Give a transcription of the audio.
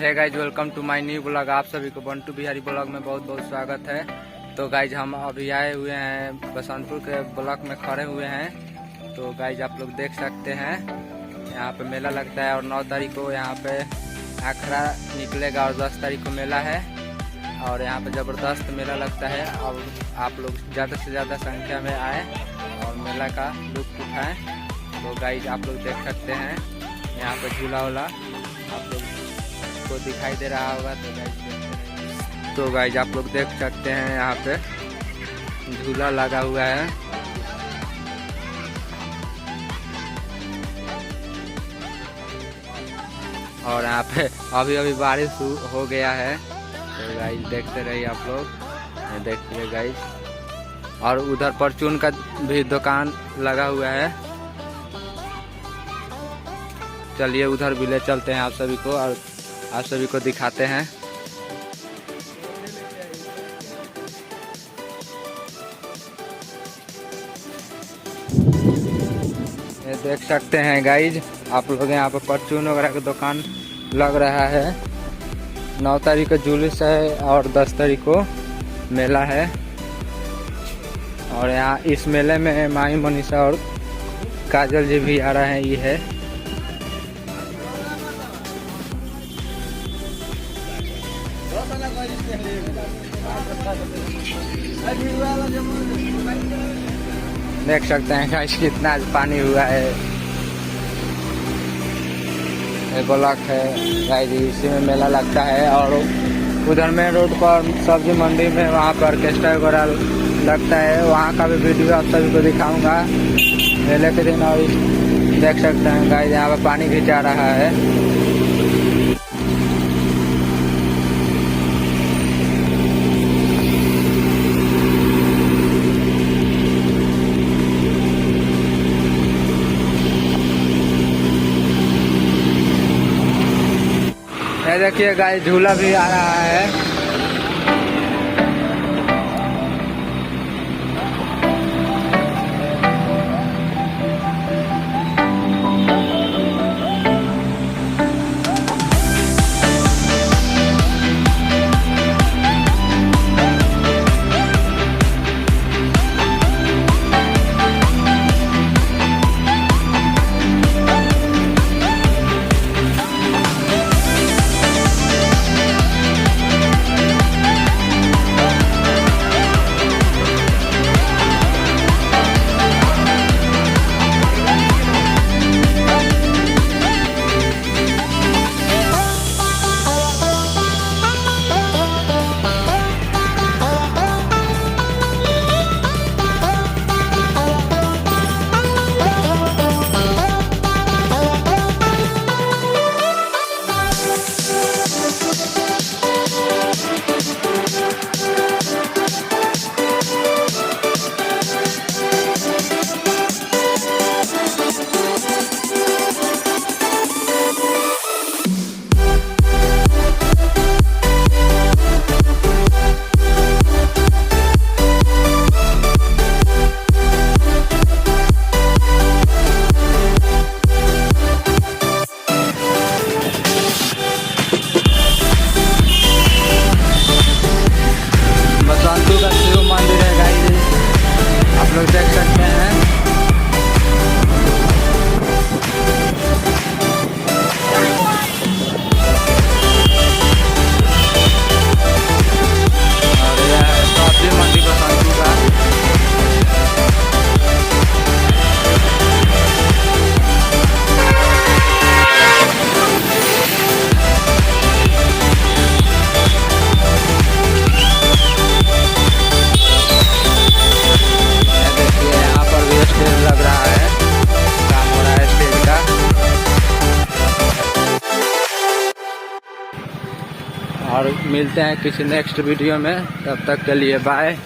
Hey guys, welcome to my new blog. आप सभी को बंटू बिहारी ब्लॉग में बहुत बहुत स्वागत है। तो गाइज हम अभी आए हुए हैं बसंतपुर के ब्लॉक में खड़े हुए हैं। तो गाइज आप लोग देख सकते हैं यहाँ पे मेला लगता है और 9 तारीख को यहाँ पे आखड़ा निकलेगा और 10 तारीख को मेला है और यहाँ पे ज़बरदस्त मेला लगता है। और आप लोग ज़्यादा से ज़्यादा संख्या में आए और मेला का लुत्फ उठाएं। तो गाइज आप लोग देख सकते हैं यहाँ पे झूला वूला आप लोग को दिखाई दे रहा होगा। तो गाइज आप लोग देख सकते हैं यहाँ पे झूला लगा हुआ है। और यहाँ पे अभी अभी बारिश हो गया है। तो गाइज देखते रहिए आप लोग, देखते रहिए गाइज। और उधर परचून का भी दुकान लगा हुआ है। चलिए उधर भी ले चलते हैं आप सभी को और आप सभी को दिखाते हैं। ये देख सकते हैं गाइज आप लोग, यहाँ पे परचून वगैरह का दुकान लग रहा है। 9 तारीख को जुलूस है और 10 तारीख को मेला है। और यहाँ इस मेले में माई मनीषा और काजल जी भी आ रहे हैं। ये है देख सकते हैं गाइस कितना पानी हुआ है। ये ब्लॉक है गाइस, इसी में मेला लगता है। और उधर मेन रोड पर सब्जी मंडी में वहाँ पर ऑर्केस्ट्रा वगैरह लगता है, वहाँ का भी वीडियो आप सभी को दिखाऊंगा मेले के दिन। और देख सकते हैं गाइस यहाँ पर पानी भी जा रहा है। देखिए गाइस झूला भी आ रहा है। देख सकते हैं और यह है सब्जी मंडी बसंतपुर का। लग रहा है, काम हो रहा है स्टेज का। और मिलते हैं किसी नेक्स्ट वीडियो में, तब तक के लिए बाय।